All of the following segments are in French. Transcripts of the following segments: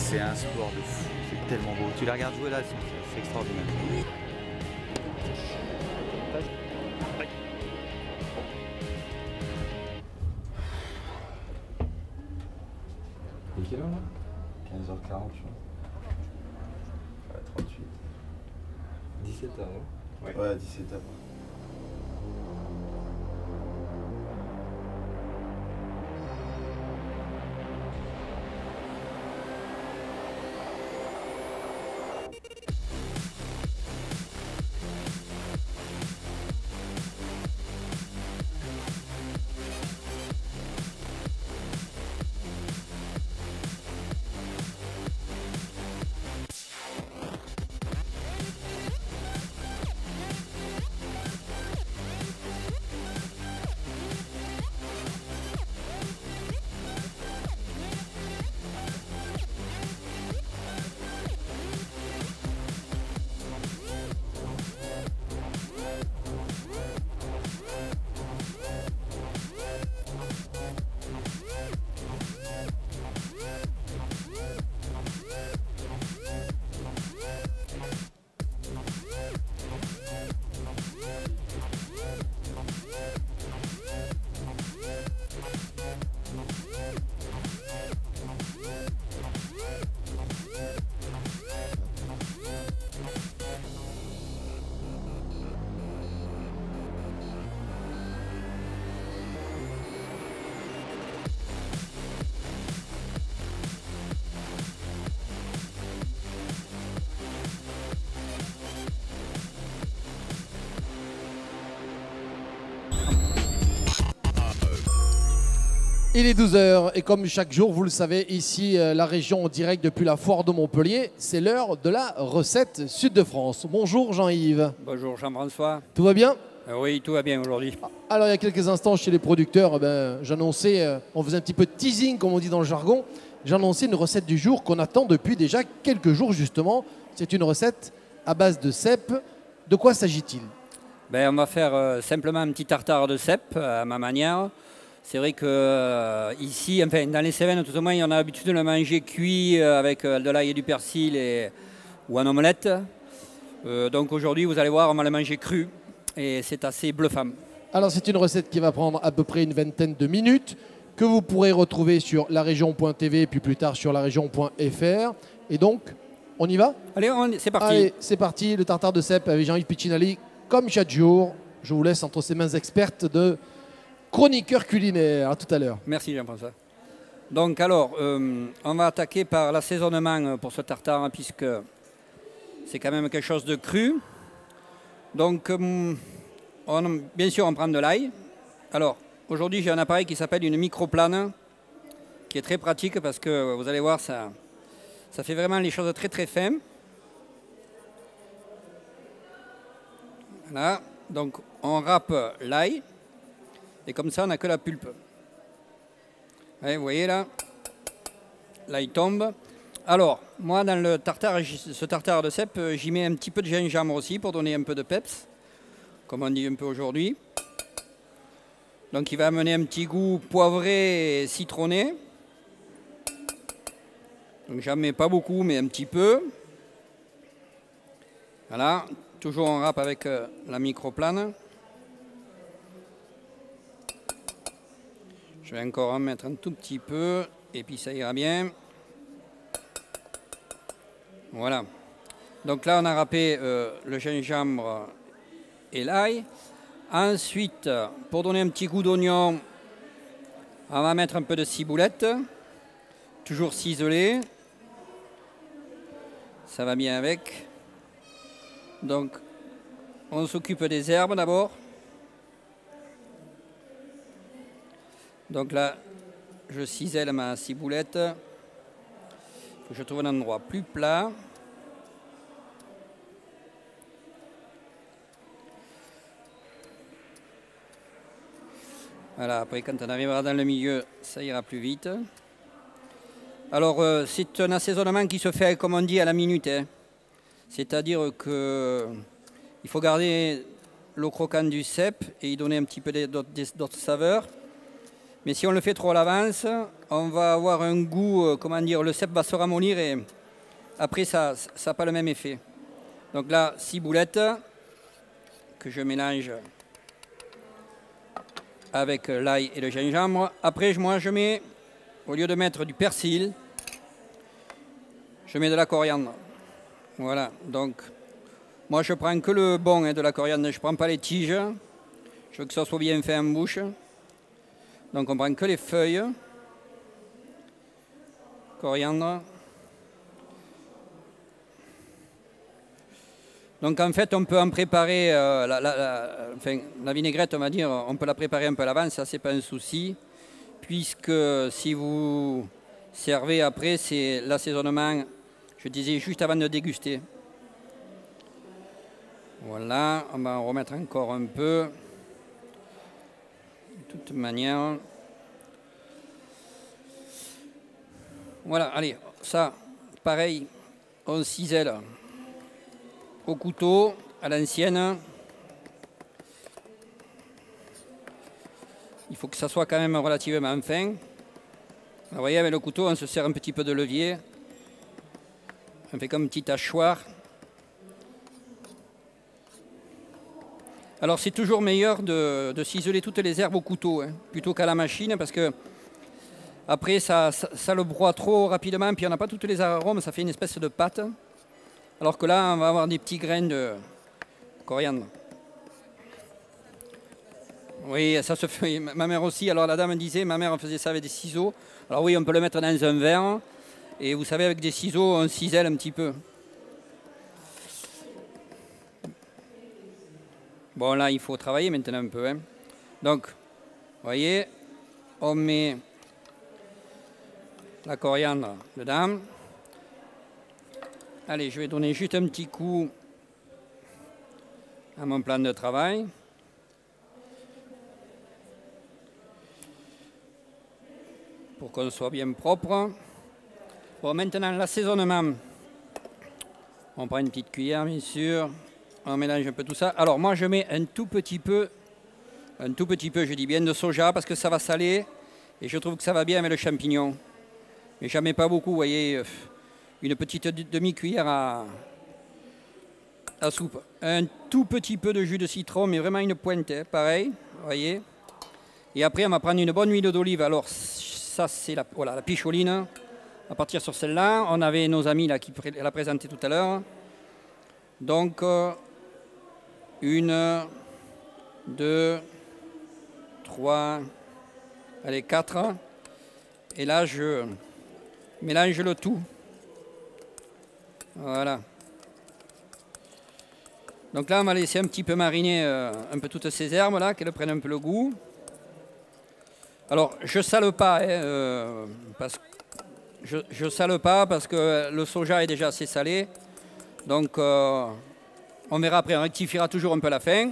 C'est un sport de fou, c'est tellement beau. Tu les regardes jouer là, c'est extraordinaire. Il est quelle heure là 15h40 je crois. Ouais, 38. 17h non? Ouais, 17h. Il est 12 h et comme chaque jour, vous le savez, ici, la région en direct depuis la foire de Montpellier, c'est l'heure de la recette Sud de France. Bonjour Jean-Yves. Bonjour Jean-François. Tout va bien? Oui, tout va bien aujourd'hui. Alors il y a quelques instants chez les producteurs, j'annonçais, on faisait un petit peu de teasing comme on dit dans le jargon, j'annonçais une recette du jour qu'on attend depuis déjà quelques jours justement. C'est une recette à base de cèpes. De quoi s'agit-il? On va faire simplement un petit tartare de cèpes à ma manière. C'est vrai que ici, enfin dans les Cévennes, tout au moins, on a l'habitude de le manger cuit avec de l'ail et du persil ou en omelette. Donc aujourd'hui, vous allez voir, on va le manger cru et c'est assez bluffant. Alors c'est une recette qui va prendre à peu près une vingtaine de minutes, que vous pourrez retrouver sur larégion.tv puis plus tard sur larégion.fr. Et donc, on y va? Allez, c'est parti. Allez, c'est parti, le tartare de cèpes avec Jean-Yves Piccinelli, comme chaque jour. Je vous laisse entre ses mains expertes de chroniqueur culinaire. À tout à l'heure. Merci Jean-François. Donc alors, on va attaquer par l'assaisonnement pour ce tartare, puisque c'est quand même quelque chose de cru. Donc, bien sûr, on prend de l'ail. Alors, aujourd'hui, j'ai un appareil qui s'appelle une microplane, qui est très pratique parce que, vous allez voir, ça fait vraiment les choses très très fins. Voilà, donc on râpe l'ail. Et comme ça, on n'a que la pulpe. Allez, vous voyez là, l'ail tombe. Alors, moi, dans le tartare, ce tartare de cèpes, j'y mets un petit peu de gingembre aussi pour donner un peu de peps, comme on dit un peu aujourd'hui. Donc, il va amener un petit goût poivré et citronné. Donc, j'en mets pas beaucoup, mais un petit peu. Voilà, toujours on râpe avec la microplane. Je vais encore en mettre un tout petit peu et puis ça ira bien. Voilà. Donc là, on a râpé le gingembre et l'ail. Ensuite, pour donner un petit goût d'oignon, on va mettre un peu de ciboulette, toujours ciselée. Ça va bien avec. Donc, on s'occupe des herbes d'abord. Donc là, je cisèle ma ciboulette. Je trouve un endroit plus plat. Voilà, après quand on arrivera dans le milieu, ça ira plus vite. Alors, c'est un assaisonnement qui se fait, comme on dit, à la minute. Hein. C'est-à-dire qu'il faut garder l'eau croquante du cèpe et y donner un petit peu d'autres saveurs. Mais si on le fait trop à l'avance, on va avoir un goût, comment dire, le cèpe va se ramollir et après ça n'a pas le même effet. Donc là, ciboulette que je mélange avec l'ail et le gingembre. Après, moi, je mets, au lieu de mettre du persil, je mets de la coriandre. Voilà, donc moi je prends que le bon de la coriandre, je ne prends pas les tiges. Je veux que ça soit bien fait en bouche. Donc on prend que les feuilles. Coriandre. Donc en fait on peut en préparer, la vinaigrette on va dire, on peut la préparer un peu à l'avance, ça c'est pas un souci. Puisque si vous servez après, c'est l'assaisonnement, je disais juste avant de déguster. Voilà, on va en remettre encore un peu. De toute manière. Voilà, allez, ça, pareil, on cisèle au couteau, à l'ancienne. Il faut que ça soit quand même relativement fin. Vous voyez, avec le couteau, on se sert un petit peu de levier. On fait comme une petite hachoir. Alors c'est toujours meilleur de ciseler toutes les herbes au couteau, hein, plutôt qu'à la machine, parce que après ça le broie trop rapidement, puis on n'a pas toutes les arômes, ça fait une espèce de pâte. Alors que là, on va avoir des petits grains de coriandre. Oui, ça se fait. Ma mère aussi, alors la dame disait, ma mère faisait ça avec des ciseaux. Alors oui, on peut le mettre dans un verre, et vous savez, avec des ciseaux, on cisèle un petit peu. Bon, là, il faut travailler maintenant un peu. Hein. Donc, vous voyez, on met la coriandre dedans. Allez, je vais donner juste un petit coup à mon plan de travail. Pour qu'on soit bien propre. Bon, maintenant, l'assaisonnement. On prend une petite cuillère, bien sûr. On mélange un peu tout ça. Alors moi je mets un tout petit peu, je dis bien de soja parce que ça va saler et je trouve que ça va bien avec le champignon. Mais j'en mets pas beaucoup, vous voyez, une petite demi-cuillère à soupe. Un tout petit peu de jus de citron, mais vraiment une pointe, hein, pareil, vous voyez. Et après on va prendre une bonne huile d'olive. Alors ça c'est la picholine. On va partir sur celle-là. On avait nos amis là qui l'a présenté tout à l'heure. Donc 1, 2, 3, allez 4. Et là, je mélange le tout. Voilà. Donc là, on va laisser un petit peu mariner un peu toutes ces herbes là, qu'elles prennent un peu le goût. Alors, je sale pas, hein, je sale pas parce que le soja est déjà assez salé. Donc on verra après, on rectifiera toujours un peu à la fin.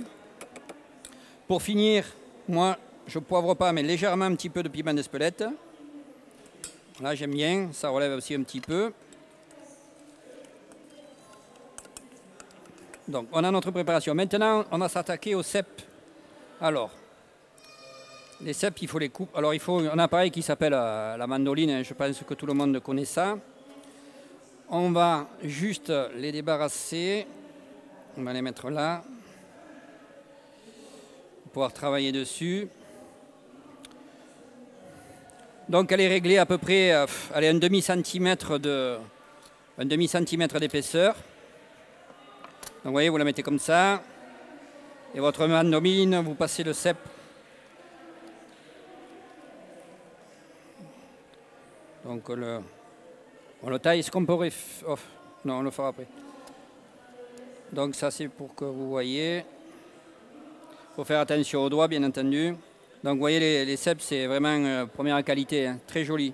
Pour finir, moi, je poivre pas, mais légèrement un petit peu de piment d'Espelette. Là, j'aime bien, ça relève aussi un petit peu. Donc, on a notre préparation. Maintenant, on va s'attaquer aux cèpes. Alors, les cèpes, il faut les couper. Alors, il faut un appareil qui s'appelle la mandoline. Je pense que tout le monde connaît ça. On va juste les débarrasser. On va les mettre là. Pour pouvoir travailler dessus. Donc elle est réglée à peu près un demi-centimètre d'épaisseur. Donc vous voyez, vous la mettez comme ça. Et votre mandoline, vous passez le cèpe. Donc on le taille. Est-ce qu'on pourrait... Oh, non, on le fera après. Donc ça c'est pour que vous voyez. Il faut faire attention aux doigts bien entendu. Donc vous voyez les cèpes c'est vraiment première qualité, hein, très joli.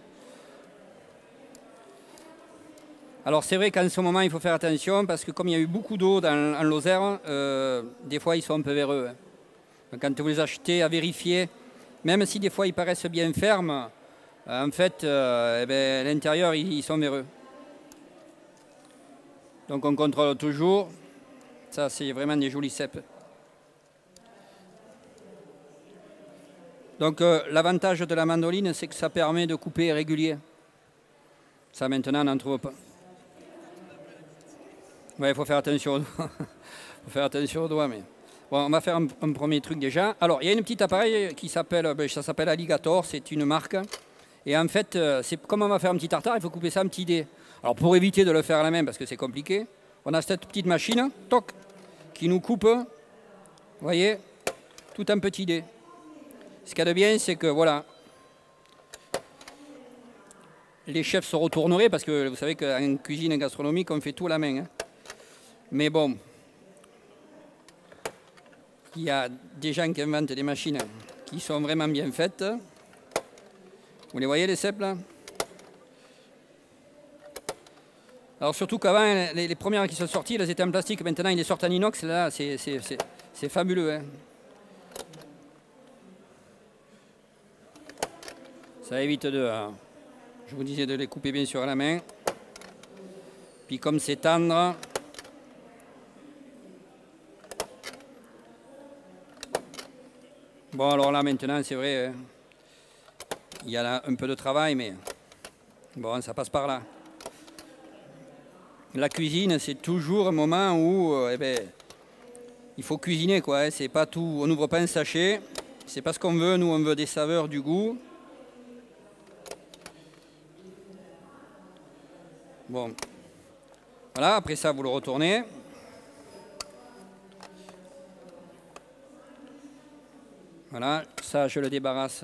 Alors c'est vrai qu'en ce moment il faut faire attention parce que comme il y a eu beaucoup d'eau en Lozère, des fois ils sont un peu véreux. Hein. Donc, quand vous les achetez, à vérifier, même si des fois ils paraissent bien fermes, en fait à l'intérieur ils sont véreux. Donc on contrôle toujours. Ça, c'est vraiment des jolis cèpes. Donc l'avantage de la mandoline, c'est que ça permet de couper régulier. Ça maintenant, on n'en trouve pas. Ouais, il faut faire attention aux doigts. Faut faire attention aux doigts, mais... Bon, on va faire un premier truc déjà. Alors, il y a une petite appareil qui s'appelle, ça s'appelle Alligator, c'est une marque. Et en fait, comme on va faire un petit tartare, il faut couper ça en petits dés. Alors, pour éviter de le faire à la main, parce que c'est compliqué, on a cette petite machine, toc, qui nous coupe, vous voyez, tout en petits dés. Ce qu'il y a de bien, c'est que, voilà, les chefs se retourneraient, parce que vous savez qu'en cuisine gastronomique, on fait tout à la main. Hein. Mais bon, il y a des gens qui inventent des machines qui sont vraiment bien faites. Vous les voyez, les cèpes, là? Alors surtout qu'avant, les premières qui sont sorties, elles étaient en plastique. Maintenant, ils les sortent en inox. Là, c'est fabuleux. Hein. Ça évite de... je vous disais de les couper bien sûr à la main. Puis comme c'est tendre... Bon, alors là, maintenant, c'est vrai, il y a là un peu de travail, mais bon, ça passe par là. La cuisine, c'est toujours un moment où il faut cuisiner, quoi. Hein. C'est pas tout, on n'ouvre pas un sachet, c'est pas ce qu'on veut. Nous, on veut des saveurs, du goût. Bon, voilà, après ça, vous le retournez. Voilà, ça je le débarrasse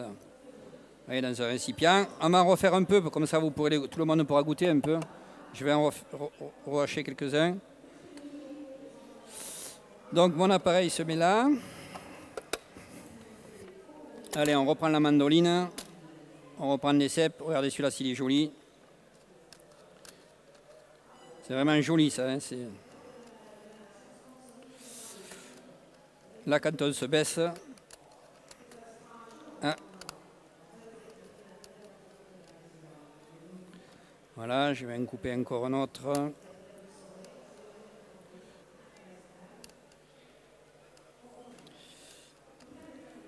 dans un récipient. On va en refaire un peu, comme ça vous pourrez, tout le monde pourra goûter un peu. Je vais en rehacher quelques-uns. Donc mon appareil se met là. Allez, on reprend la mandoline. On reprend les cèpes. Regardez celui-là s'il est joli. C'est vraiment joli ça. Hein, là quand on se baisse... Ah. Voilà, je vais en couper encore un autre.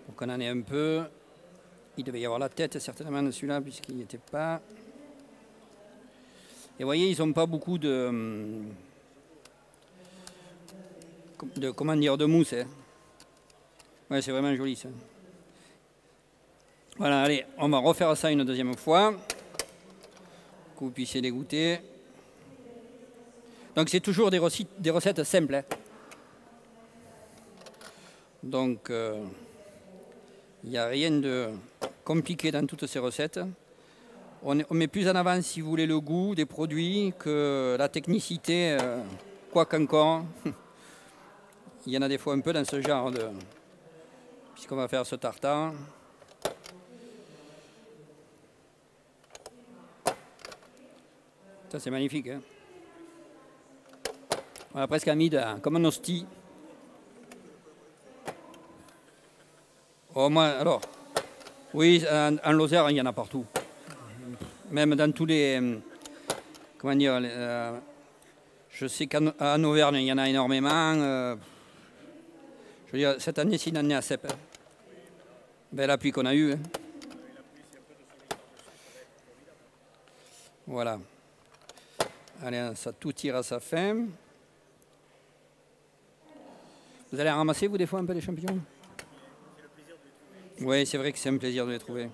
Pour qu'on en ait un peu. Il devait y avoir la tête certainement de celui-là puisqu'il n'y était pas. Et vous voyez, ils n'ont pas beaucoup de comment dire, de mousse. Hein. Ouais, c'est vraiment joli ça. Voilà, allez, on va refaire ça une deuxième fois, que vous puissiez les goûter. Donc c'est toujours des recettes simples. Hein. Donc il n'y a rien de compliqué dans toutes ces recettes. On met plus en avant, si vous voulez, le goût des produits que la technicité, quoi qu'encore. Il y en a des fois un peu dans ce genre de... Puisqu'on va faire ce tartare. Ça c'est magnifique. Hein. On a presque mis comme un hostie. Oh, moi, alors, oui, en Lozère, il y en a partout. Même dans tous les... comment dire... je sais qu'en Auvergne, il y en a énormément. Je veux dire, cette année-ci, il en est à cèpes. Ben, la pluie qu'on a eue. Hein. Voilà. Allez, ça tout tire à sa fin. Vous allez en ramasser, vous, des fois, un peu les champignons? Oui, c'est vrai que c'est un plaisir de les trouver.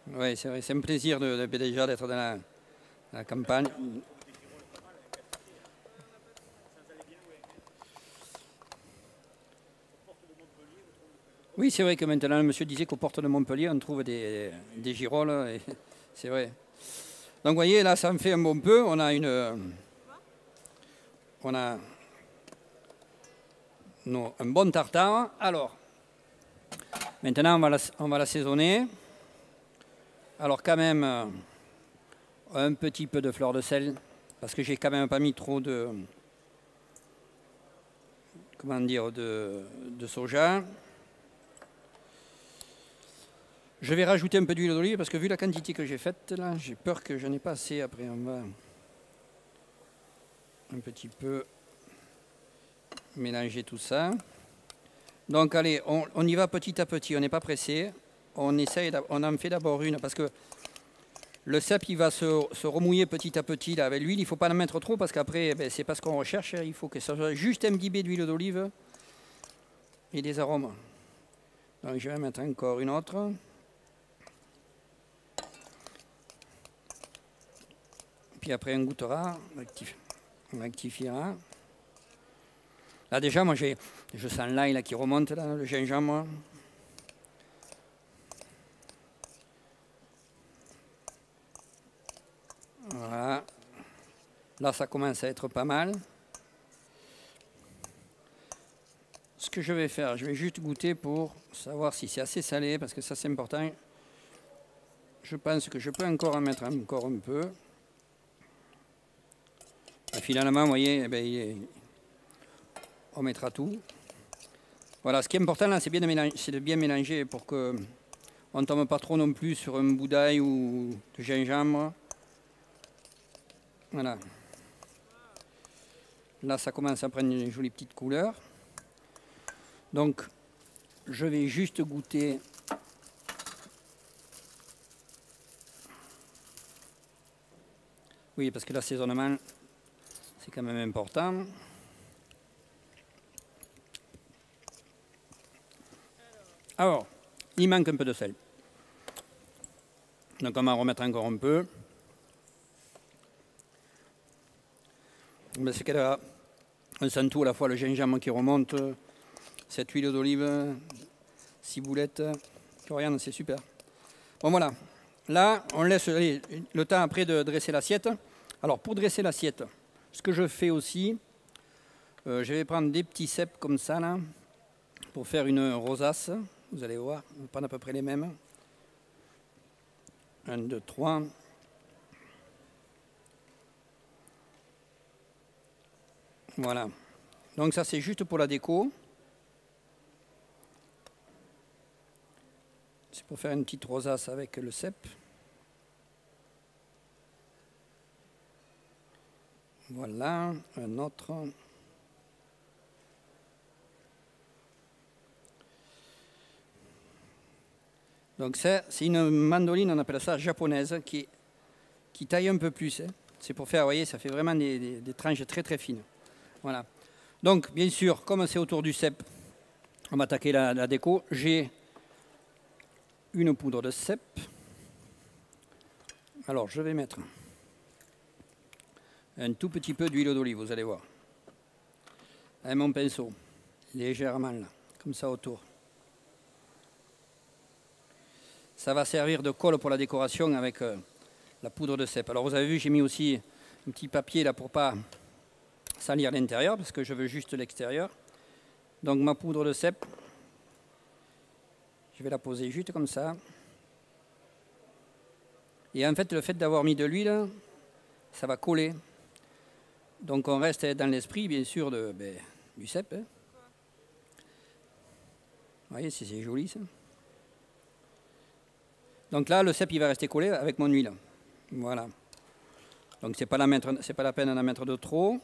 Oui, c'est vrai, c'est un plaisir déjà d'être dans la campagne. Oui, c'est vrai que maintenant, le monsieur disait qu'aux portes de Montpellier, on trouve des girolles. C'est vrai. Donc, vous voyez, là, ça en fait un bon peu. On a un bon tartare. Alors, maintenant, on va l'assaisonner. Alors, quand même, un petit peu de fleur de sel, parce que j'ai quand même pas mis trop de... comment dire, de soja. Je vais rajouter un peu d'huile d'olive parce que vu la quantité que j'ai faite là, j'ai peur que je n'ai pas assez. Après, on va un petit peu mélanger tout ça. Donc allez, on y va petit à petit, on n'est pas pressé. On en fait d'abord une parce que le cèpe il va se remouiller petit à petit là, avec l'huile. Il ne faut pas en mettre trop parce qu'après c'est pas ce qu'on recherche. Il faut que ça soit juste imbibé d'huile d'olive et des arômes. Donc je vais mettre encore une autre. Puis après on goûtera, on rectifiera. Là déjà moi je sens l'ail là qui remonte là, le gingembre. Voilà. Là ça commence à être pas mal. Ce que je vais faire, je vais juste goûter pour savoir si c'est assez salé, parce que ça c'est important. Je pense que je peux encore en mettre encore un peu. Et finalement, vous voyez, on mettra tout. Voilà, ce qui est important là, c'est de bien mélanger pour qu'on ne tombe pas trop non plus sur un bout d'ail ou de gingembre. Voilà. Là, ça commence à prendre une jolie petite couleur. Donc, je vais juste goûter. Oui, parce que l'assaisonnement, c'est quand même important. Alors, il manque un peu de sel. Donc, on va en remettre encore un peu. C'est qu'elle a un sent tout à la fois le gingembre qui remonte, cette huile d'olive, ciboulette, coriandre, c'est super. Bon voilà, là on laisse le temps après de dresser l'assiette. Alors pour dresser l'assiette, ce que je fais aussi, je vais prendre des petits cèpes comme ça là, pour faire une rosace. Vous allez voir, on va prendre à peu près les mêmes. 1, 2, 3. Voilà. Donc ça c'est juste pour la déco. C'est pour faire une petite rosace avec le cèpe. Voilà, un autre. Donc c'est une mandoline, on appelle ça japonaise, qui taille un peu plus. Hein. C'est pour faire, vous voyez, ça fait vraiment des tranches très très fines. Voilà. Donc bien sûr, comme c'est autour du cèpe, on va attaquer la déco. J'ai une poudre de cèpe. Alors je vais mettre un tout petit peu d'huile d'olive, vous allez voir. Avec mon pinceau, légèrement là, comme ça autour. Ça va servir de colle pour la décoration avec la poudre de cèpe. Alors vous avez vu, j'ai mis aussi un petit papier là pour pas salir l'intérieur, parce que je veux juste l'extérieur. Donc ma poudre de cèpe, je vais la poser juste comme ça. Et en fait, le fait d'avoir mis de l'huile, ça va coller. Donc on reste dans l'esprit, bien sûr, du cèpe. Hein. Vous voyez, c'est joli ça. Donc là, le cèpe, il va rester collé avec mon huile. Voilà. Donc c'est pas la peine d'en mettre de trop.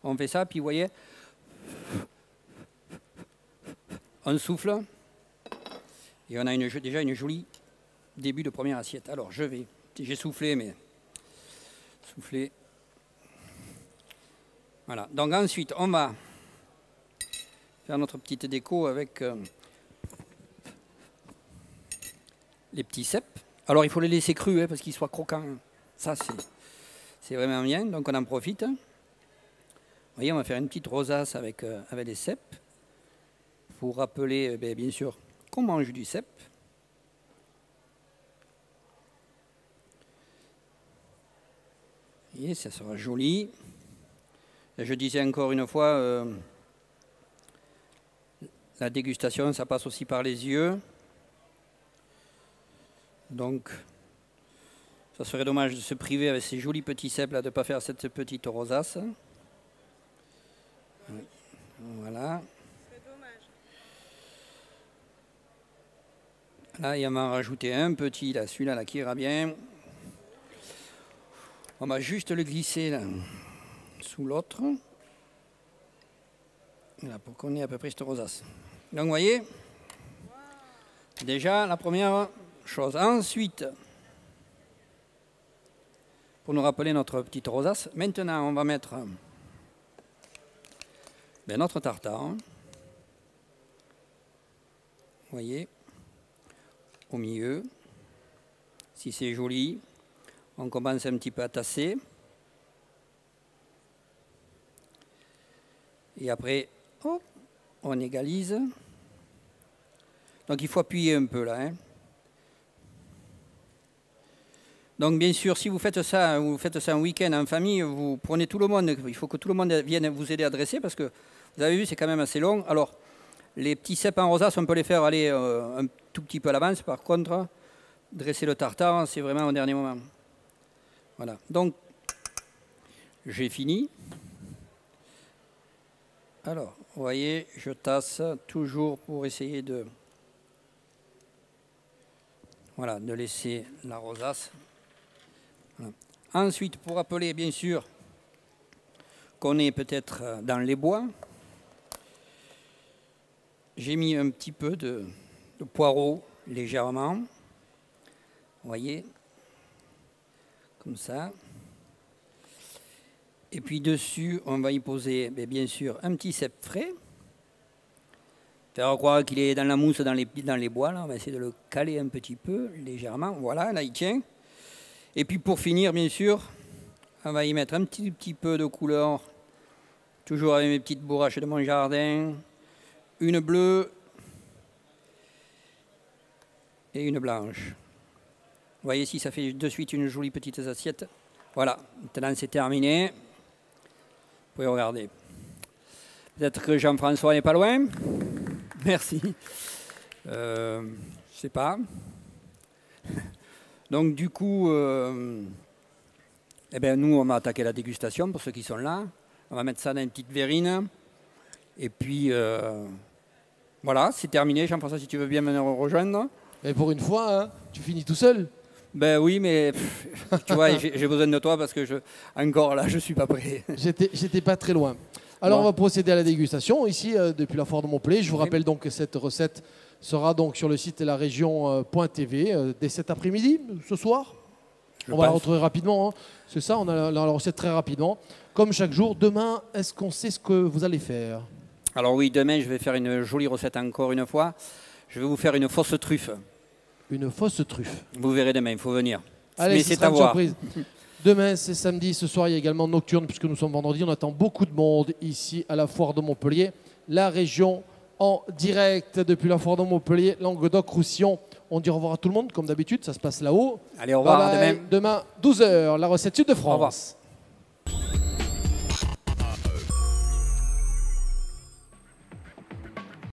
On fait ça, puis vous voyez, on souffle. Et on a déjà une jolie début de première assiette. Alors j'ai soufflé, mais soufflé. Voilà. Donc ensuite, on va faire notre petite déco avec les petits cèpes. Alors il faut les laisser crus hein, parce qu'ils soient croquants. Ça c'est vraiment bien, donc on en profite. Vous voyez, on va faire une petite rosace avec les cèpes pour rappeler, bien sûr, qu'on mange du cèpe. Vous voyez, ça sera joli. Et je disais encore une fois, la dégustation, ça passe aussi par les yeux. Donc, ça serait dommage de se priver avec ces jolis petits cèpes là, de ne pas faire cette petite rosace. Voilà. Là, il va m'en rajouter un petit, là, celui-là là, qui ira bien. On va juste le glisser là, sous l'autre. Voilà, pour qu'on ait à peu près cette rosace. Donc, vous voyez, déjà, la première chose. Ensuite, pour nous rappeler notre petite rosace, maintenant, on va mettre notre tartare. Vous voyez, au milieu. Si c'est joli, on commence un petit peu à tasser. Et après, hop, on égalise. Donc il faut appuyer un peu là. Hein. Donc bien sûr, si vous faites ça un week-end en famille, vous prenez tout le monde, il faut que tout le monde vienne vous aider à dresser parce que vous avez vu, c'est quand même assez long. Alors, les petits cèpes en rosace, on peut les faire aller un tout petit peu à l'avance. Par contre, dresser le tartare, c'est vraiment au dernier moment. Voilà. Donc, j'ai fini. Alors, vous voyez, je tasse toujours pour essayer de, voilà, de laisser la rosace. Voilà. Ensuite, pour rappeler, bien sûr, qu'on est peut-être dans les bois, j'ai mis un petit peu de poireau, légèrement. Vous voyez, comme ça. Et puis dessus, on va y poser, bien sûr, un petit cèpe frais. Faire croire qu'il est dans la mousse, dans les bois. Là. On va essayer de le caler un petit peu, légèrement. Voilà, là, il tient. Et puis pour finir, bien sûr, on va y mettre un petit peu de couleur. Toujours avec mes petites bourraches de mon jardin. Une bleue et une blanche. Vous voyez si ça fait de suite une jolie petite assiette. Voilà, maintenant c'est terminé. Vous pouvez regarder. Peut-être que Jean-François n'est pas loin. Merci. Je ne sais pas. Donc du coup, nous on va attaquer la dégustation pour ceux qui sont là. On va mettre ça dans une petite verrine. Et puis voilà, c'est terminé. Jean-François, si tu veux bien me rejoindre. Et pour une fois, hein, tu finis tout seul? Ben oui, mais tu vois, j'ai besoin de toi parce que encore là, je suis pas prêt. J'étais pas très loin. Alors bon. On va procéder à la dégustation ici depuis la foire de Montpellier. Je vous rappelle donc que cette recette sera donc sur le site de la région.tv dès cet après-midi, ce soir. On va la retrouver rapidement. Hein. C'est ça, on a la recette très rapidement. Comme chaque jour, demain, est-ce qu'on sait ce que vous allez faire? Alors oui, demain, je vais faire une jolie recette encore une fois. Je vais vous faire une fausse truffe. Une fausse truffe. Vous verrez demain, il faut venir. Allez, c'est à voir. Surprise. Demain, c'est samedi. Ce soir, il y a également Nocturne, puisque nous sommes vendredi. On attend beaucoup de monde ici à la foire de Montpellier. La région en direct depuis la foire de Montpellier, Languedoc-Roussillon. On dit au revoir à tout le monde, comme d'habitude. Ça se passe là-haut. Allez, au revoir. Bye bye. Demain, 12h, la recette Sud de France. Au revoir.